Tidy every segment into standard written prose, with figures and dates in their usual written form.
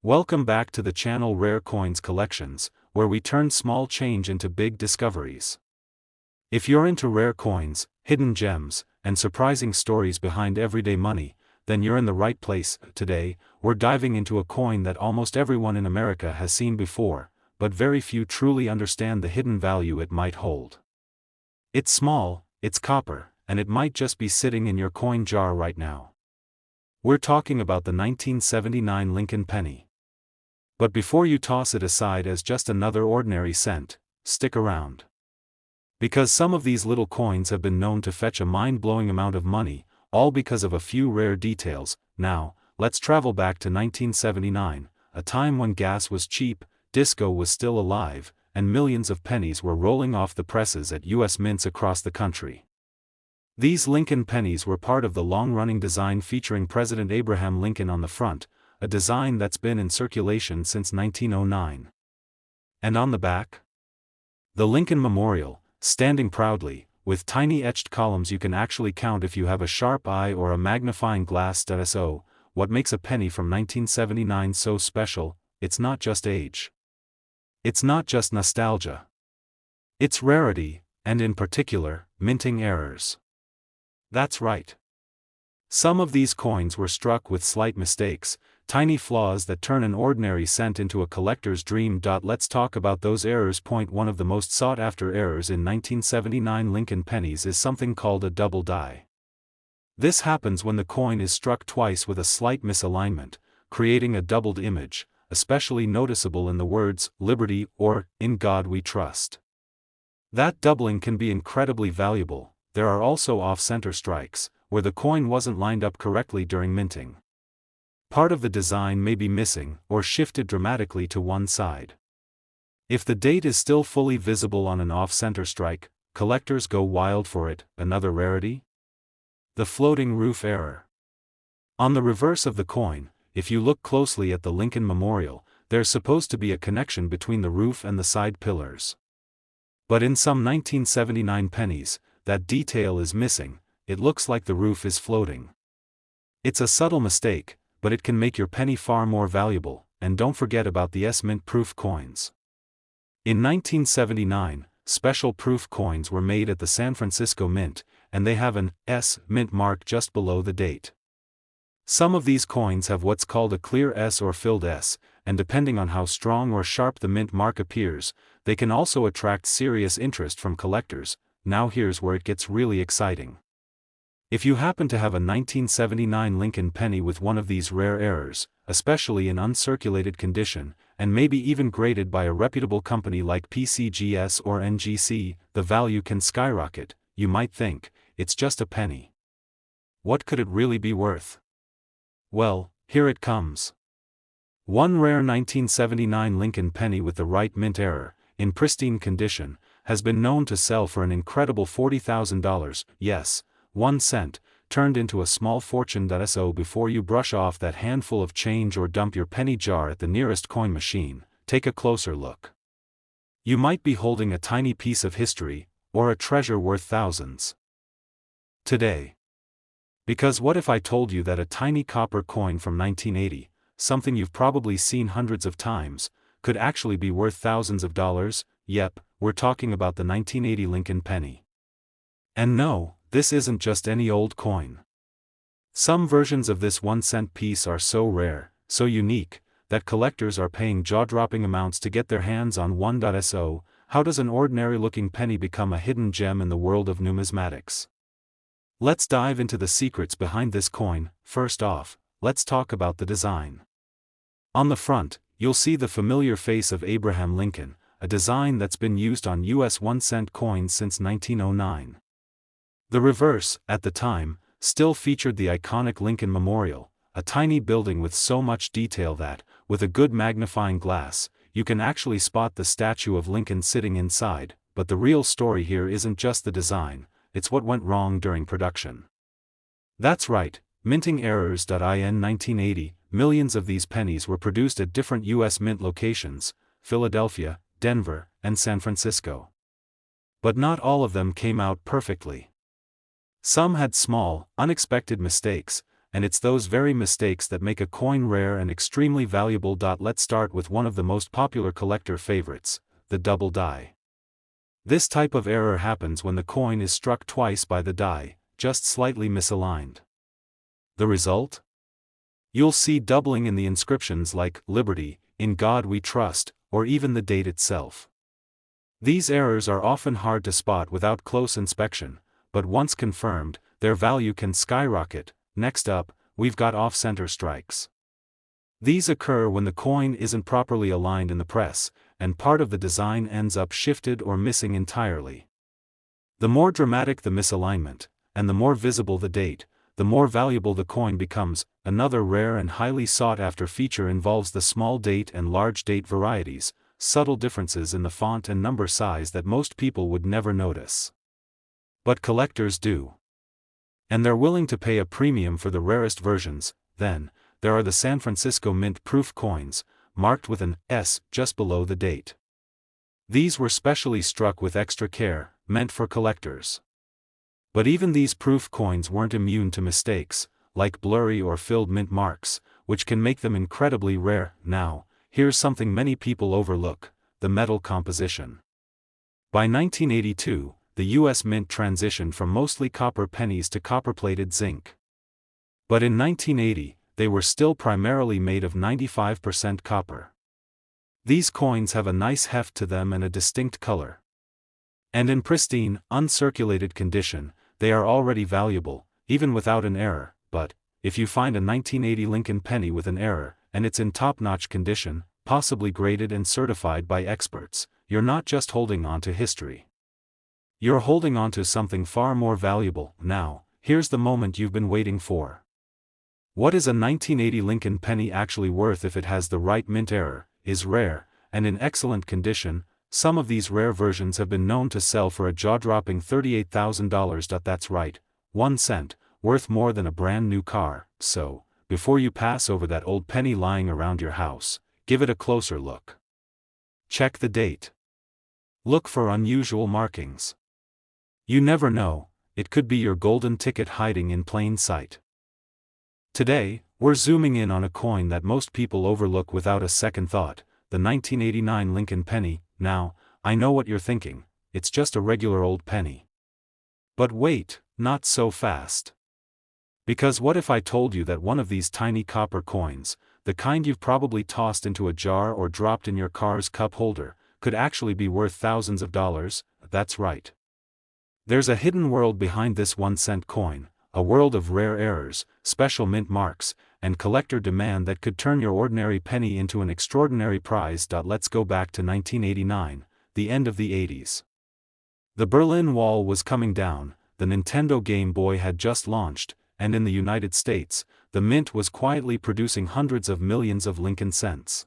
Welcome back to the channel Rare Coins Collections, where we turn small change into big discoveries. If you're into rare coins, hidden gems, and surprising stories behind everyday money, then you're in the right place. Today, we're diving into a coin that almost everyone in America has seen before, but very few truly understand the hidden value it might hold. It's small, it's copper, and it might just be sitting in your coin jar right now. We're talking about the 1979 Lincoln penny. But before you toss it aside as just another ordinary cent, stick around. Because some of these little coins have been known to fetch a mind-blowing amount of money, all because of a few rare details. Now, let's travel back to 1979, a time when gas was cheap, disco was still alive, and millions of pennies were rolling off the presses at U.S. mints across the country. These Lincoln pennies were part of the long-running design featuring President Abraham Lincoln on the front, a design that's been in circulation since 1909. And on the back? The Lincoln Memorial, standing proudly, with tiny etched columns you can actually count if you have a sharp eye or a magnifying glass. So, what makes a penny from 1979 so special? It's not just age. It's not just nostalgia. It's rarity, and in particular, minting errors. That's right. Some of these coins were struck with slight mistakes, tiny flaws that turn an ordinary cent into a collector's dream. Let's talk about those errors. Point one of the most sought-after errors in 1979 Lincoln pennies is something called a double die. This happens when the coin is struck twice with a slight misalignment, creating a doubled image, especially noticeable in the words, "Liberty" or "In God We Trust." That doubling can be incredibly valuable. There are also off-center strikes, where the coin wasn't lined up correctly during minting. Part of the design may be missing, or shifted dramatically to one side. If the date is still fully visible on an off-center strike, collectors go wild for it. Another rarity? The floating roof error. On the reverse of the coin, if you look closely at the Lincoln Memorial, there's supposed to be a connection between the roof and the side pillars. But in some 1979 pennies, that detail is missing. It looks like the roof is floating. It's a subtle mistake, but it can make your penny far more valuable. And don't forget about the S-mint proof coins. In 1979, special proof coins were made at the San Francisco Mint, and they have an S mint mark just below the date. Some of these coins have what's called a clear S or filled S, and depending on how strong or sharp the mint mark appears, they can also attract serious interest from collectors. Now here's where it gets really exciting. If you happen to have a 1979 Lincoln penny with one of these rare errors, especially in uncirculated condition, and maybe even graded by a reputable company like PCGS or NGC, the value can skyrocket. You might think, it's just a penny. What could it really be worth? Well, here it comes. One rare 1979 Lincoln penny with the right mint error, in pristine condition, has been known to sell for an incredible $40,000, yes, 1 cent, turned into a small fortune. So before you brush off that handful of change or dump your penny jar at the nearest coin machine, take a closer look. You might be holding a tiny piece of history, or a treasure worth thousands. Today. Because what if I told you that a tiny copper coin from 1980, something you've probably seen hundreds of times, could actually be worth thousands of dollars? Yep, we're talking about the 1980 Lincoln penny. And no, this isn't just any old coin. Some versions of this 1-cent piece are so rare, so unique, that collectors are paying jaw-dropping amounts to get their hands on one. So, how does an ordinary-looking penny become a hidden gem in the world of numismatics? Let's dive into the secrets behind this coin. First off, let's talk about the design. On the front, you'll see the familiar face of Abraham Lincoln, a design that's been used on US 1-cent coins since 1909. The reverse, at the time, still featured the iconic Lincoln Memorial, a tiny building with so much detail that, with a good magnifying glass, you can actually spot the statue of Lincoln sitting inside. But the real story here isn't just the design, it's what went wrong during production. That's right, minting errors. In 1980, millions of these pennies were produced at different US mint locations, Philadelphia, Denver, and San Francisco. But not all of them came out perfectly. Some had small, unexpected mistakes, and it's those very mistakes that make a coin rare and extremely valuable. Let's start with one of the most popular collector favorites, the double die. This type of error happens when the coin is struck twice by the die, just slightly misaligned. The result? You'll see doubling in the inscriptions like "Liberty," "In God We Trust," or even the date itself. These errors are often hard to spot without close inspection, but once confirmed, their value can skyrocket. Next up, we've got off-center strikes. These occur when the coin isn't properly aligned in the press, and part of the design ends up shifted or missing entirely. The more dramatic the misalignment, and the more visible the date, the more valuable the coin becomes. Another rare and highly sought-after feature involves the small date and large date varieties, subtle differences in the font and number size that most people would never notice. But collectors do. And they're willing to pay a premium for the rarest versions. Then, there are the San Francisco Mint proof coins, marked with an S just below the date. These were specially struck with extra care, meant for collectors. But even these proof coins weren't immune to mistakes, like blurry or filled mint marks, which can make them incredibly rare. Now, here's something many people overlook: the metal composition. By 1982, the U.S. Mint transitioned from mostly copper pennies to copper-plated zinc. But in 1980, they were still primarily made of 95% copper. These coins have a nice heft to them and a distinct color. And in pristine, uncirculated condition, they are already valuable, even without an error. But, if you find a 1980 Lincoln penny with an error, and it's in top-notch condition, possibly graded and certified by experts, you're not just holding on to history. You're holding on to something far more valuable. Now, here's the moment you've been waiting for. What is a 1980 Lincoln penny actually worth if it has the right mint error, is rare, and in excellent condition? Some of these rare versions have been known to sell for a jaw-dropping $38,000. That's right, 1 cent, worth more than a brand new car. So, before you pass over that old penny lying around your house, give it a closer look. Check the date. Look for unusual markings. You never know, it could be your golden ticket hiding in plain sight. Today, we're zooming in on a coin that most people overlook without a second thought, the 1989 Lincoln penny. Now, I know what you're thinking, it's just a regular old penny. But wait, not so fast. Because what if I told you that one of these tiny copper coins, the kind you've probably tossed into a jar or dropped in your car's cup holder, could actually be worth thousands of dollars? That's right. There's a hidden world behind this 1-cent coin, a world of rare errors, special mint marks, and collector demand that could turn your ordinary penny into an extraordinary prize. Let's go back to 1989, the end of the 80s. The Berlin Wall was coming down, the Nintendo Game Boy had just launched, and in the United States, the Mint was quietly producing hundreds of millions of Lincoln cents.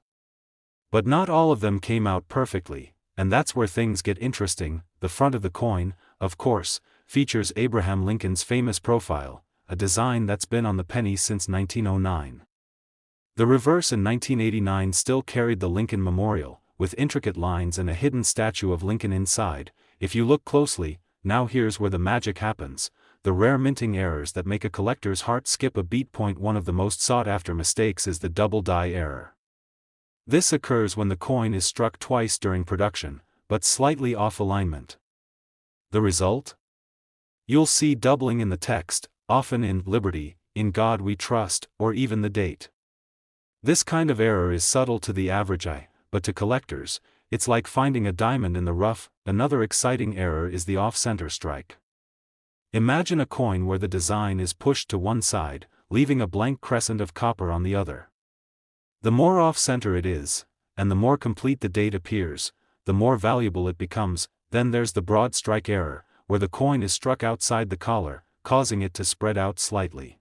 But not all of them came out perfectly, and that's where things get interesting. The front of the coin, of course, features Abraham Lincoln's famous profile, a design that's been on the penny since 1909. The reverse in 1989 still carried the Lincoln Memorial, with intricate lines and a hidden statue of Lincoln inside. If you look closely, now here's where the magic happens, the rare minting errors that make a collector's heart skip a beat. One of the most sought-after mistakes is the double die error. This occurs when the coin is struck twice during production, but slightly off alignment. The result? You'll see doubling in the text, often in "Liberty," "In God We Trust," or even the date. This kind of error is subtle to the average eye, but to collectors, it's like finding a diamond in the rough. Another exciting error is the off-center strike. Imagine a coin where the design is pushed to one side, leaving a blank crescent of copper on the other. The more off-center it is, and the more complete the date appears, the more valuable it becomes. Then there's the broad strike error, where the coin is struck outside the collar, causing it to spread out slightly.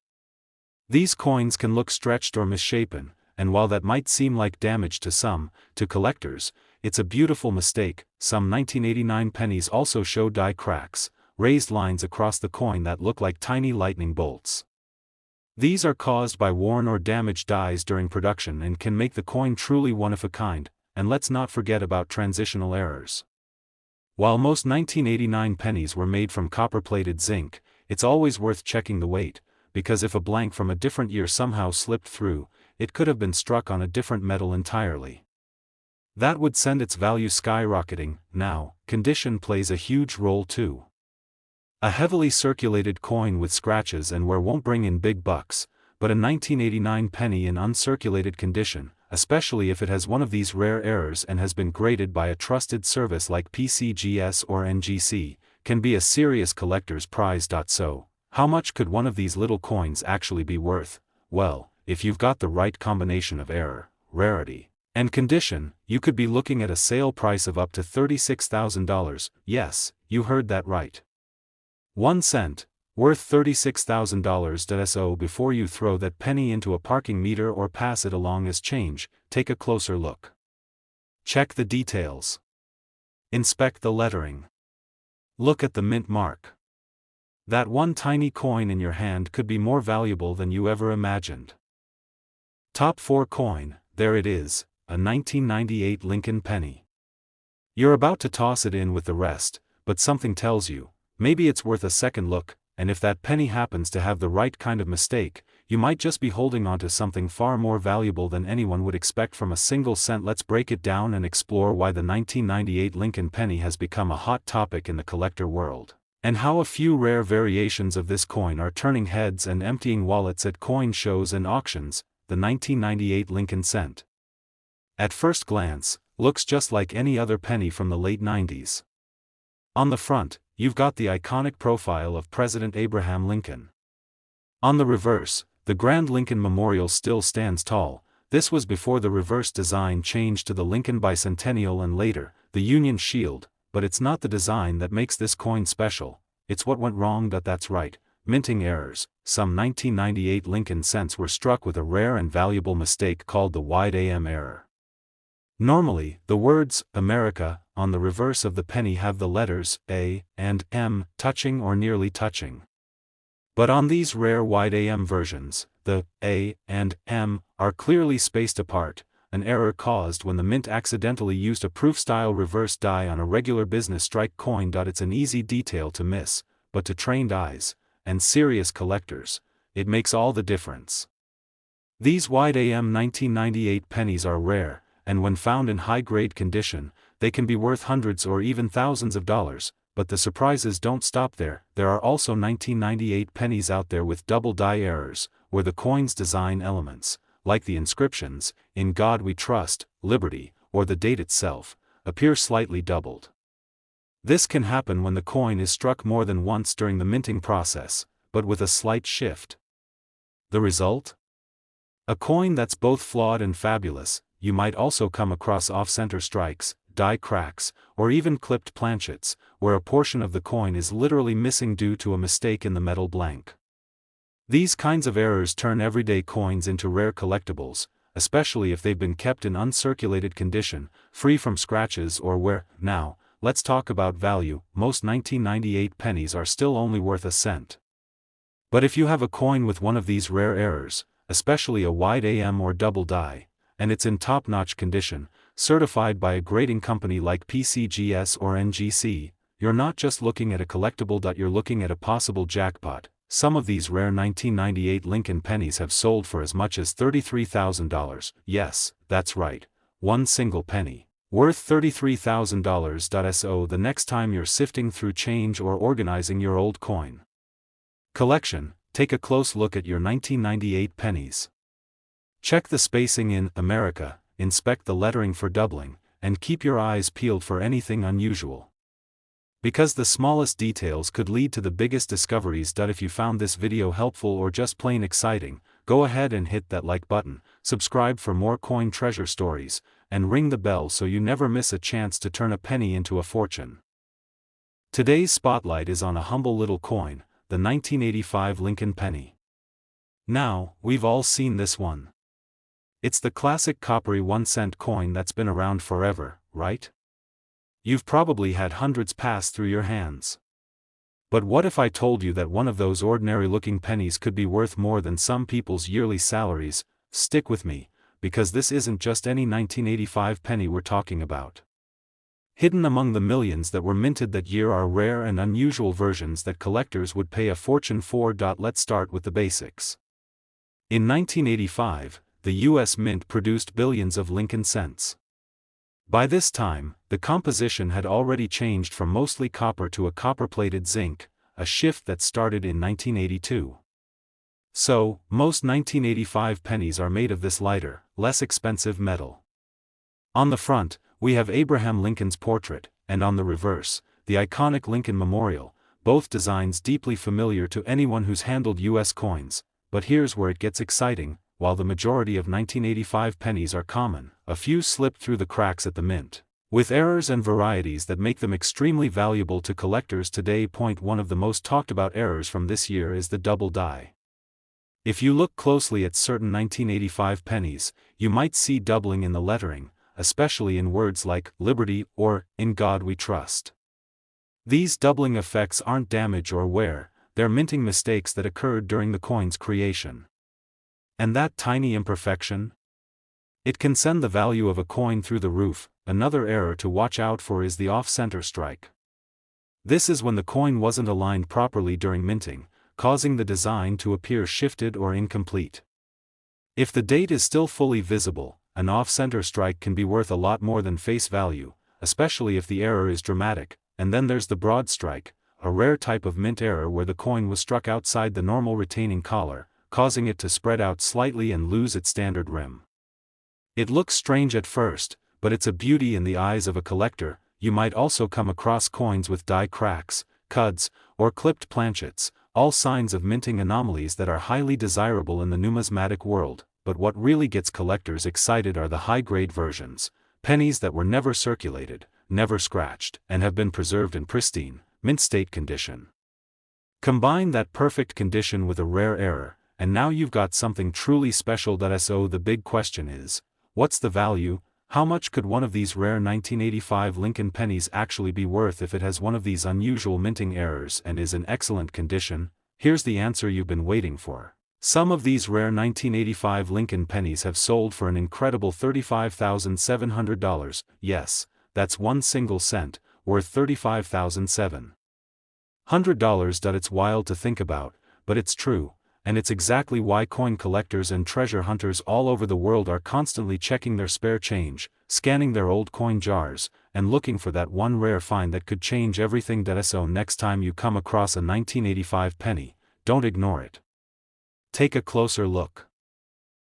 These coins can look stretched or misshapen, and while that might seem like damage to some, to collectors, it's a beautiful mistake. Some 1989 pennies also show die cracks, raised lines across the coin that look like tiny lightning bolts. These are caused by worn or damaged dies during production and can make the coin truly one of a kind. And let's not forget about transitional errors. While most 1989 pennies were made from copper-plated zinc, it's always worth checking the weight, because if a blank from a different year somehow slipped through, it could have been struck on a different metal entirely. That would send its value skyrocketing. Now, condition plays a huge role too. A heavily circulated coin with scratches and wear won't bring in big bucks, but a 1989 penny in uncirculated condition, especially if it has one of these rare errors and has been graded by a trusted service like PCGS or NGC, can be a serious collector's prize. So, how much could one of these little coins actually be worth? Well, if you've got the right combination of error, rarity, and condition, you could be looking at a sale price of up to $36,000. Yes, you heard that right. 1 cent, worth $36,000. So before you throw that penny into a parking meter or pass it along as change, take a closer look. Check the details. Inspect the lettering. Look at the mint mark. That one tiny coin in your hand could be more valuable than you ever imagined. Top 4 coin, there it is, a 1998 Lincoln penny. You're about to toss it in with the rest, but something tells you, maybe it's worth a second look, and if that penny happens to have the right kind of mistake, you might just be holding onto something far more valuable than anyone would expect from a single cent. Let's break it down and explore why the 1998 Lincoln penny has become a hot topic in the collector world, and how a few rare variations of this coin are turning heads and emptying wallets at coin shows and auctions. The 1998 Lincoln cent, at first glance, looks just like any other penny from the late 90s. On the front, you've got the iconic profile of President Abraham Lincoln. On the reverse, the Grand Lincoln Memorial still stands tall. This was before the reverse design changed to the Lincoln Bicentennial and later, the Union Shield, but it's not the design that makes this coin special, it's what went wrong. That's right, minting errors. Some 1998 Lincoln cents were struck with a rare and valuable mistake called the wide AM error. Normally, the words, America, on the reverse of the penny have the letters, A, and M, touching or nearly touching. But on these rare wide AM versions, the A and M are clearly spaced apart, an error caused when the mint accidentally used a proof-style reverse die on a regular business strike coin. It's an easy detail to miss, but to trained eyes, and serious collectors, it makes all the difference. These wide AM 1998 pennies are rare, and when found in high-grade condition, they can be worth hundreds or even thousands of dollars, but the surprises don't stop there. There are also 1998 pennies out there with double die errors, where the coin's design elements, like the inscriptions, "In God We Trust," "Liberty," or the date itself, appear slightly doubled. This can happen when the coin is struck more than once during the minting process, but with a slight shift. The result? A coin that's both flawed and fabulous. You might also come across off-center strikes, die cracks, or even clipped planchets, where a portion of the coin is literally missing due to a mistake in the metal blank. These kinds of errors turn everyday coins into rare collectibles, especially if they've been kept in uncirculated condition, free from scratches or wear. Now, let's talk about value. Most 1998 pennies are still only worth a cent. But if you have a coin with one of these rare errors, especially a wide AM or double die, and it's in top-notch condition, certified by a grading company like PCGS or NGC, you're not just looking at a collectible. You're looking at a possible jackpot. Some of these rare 1998 Lincoln pennies have sold for as much as $33,000. Yes, that's right, one single penny, worth $33,000. So the next time you're sifting through change or organizing your old coin collection, take a close look at your 1998 pennies. Check the spacing in America, inspect the lettering for doubling, and keep your eyes peeled for anything unusual. Because the smallest details could lead to the biggest discoveries. If you found this video helpful or just plain exciting, go ahead and hit that like button, subscribe for more coin treasure stories, and ring the bell so you never miss a chance to turn a penny into a fortune. Today's spotlight is on a humble little coin, the 1985 Lincoln penny. Now, we've all seen this one. It's the classic coppery 1-cent coin that's been around forever, right? You've probably had hundreds pass through your hands. But what if I told you that one of those ordinary-looking pennies could be worth more than some people's yearly salaries? Stick with me, because this isn't just any 1985 penny we're talking about. Hidden among the millions that were minted that year are rare and unusual versions that collectors would pay a fortune for. Let's start with the basics. In 1985, the U.S. Mint produced billions of Lincoln cents. By this time, the composition had already changed from mostly copper to a copper-plated zinc, a shift that started in 1982. So, most 1985 pennies are made of this lighter, less expensive metal. On the front, we have Abraham Lincoln's portrait, and on the reverse, the iconic Lincoln Memorial, both designs deeply familiar to anyone who's handled U.S. coins. But here's where it gets exciting. While the majority of 1985 pennies are common, a few slip through the cracks at the mint, with errors and varieties that make them extremely valuable to collectors today. One of the most talked about errors from this year is the double die. If you look closely at certain 1985 pennies, you might see doubling in the lettering, especially in words like liberty or in God we trust. These doubling effects aren't damage or wear, they're minting mistakes that occurred during the coin's creation. And that tiny imperfection? It can send the value of a coin through the roof. Another error to watch out for is the off-center strike. This is when the coin wasn't aligned properly during minting, causing the design to appear shifted or incomplete. If the date is still fully visible, an off-center strike can be worth a lot more than face value, especially if the error is dramatic. And then there's the broad strike, a rare type of mint error where the coin was struck outside the normal retaining collar, causing it to spread out slightly and lose its standard rim. It looks strange at first, but it's a beauty in the eyes of a collector. You might also come across coins with die cracks, cuds, or clipped planchets, all signs of minting anomalies that are highly desirable in the numismatic world. But what really gets collectors excited are the high-grade versions, pennies that were never circulated, never scratched, and have been preserved in pristine, mint state condition. Combine that perfect condition with a rare error, and now you've got something truly special. So the big question is, what's the value? How much could one of these rare 1985 Lincoln pennies actually be worth if it has one of these unusual minting errors and is in excellent condition? Here's the answer you've been waiting for. Some of these rare 1985 Lincoln pennies have sold for an incredible $35,700. Yes, that's one single cent, worth $35,700. It's wild to think about, but it's true. And it's exactly why coin collectors and treasure hunters all over the world are constantly checking their spare change, scanning their old coin jars, and looking for that one rare find that could change everything. So next time you come across a 1985 penny, don't ignore it. Take a closer look.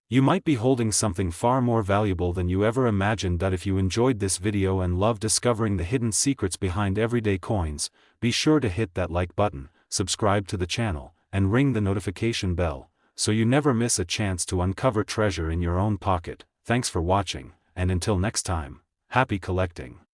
You might be holding something far more valuable than you ever imagined. If you enjoyed this video and love discovering the hidden secrets behind everyday coins, be sure to hit that like button, subscribe to the channel, and ring the notification bell, so you never miss a chance to uncover treasure in your own pocket. Thanks for watching, and until next time, happy collecting.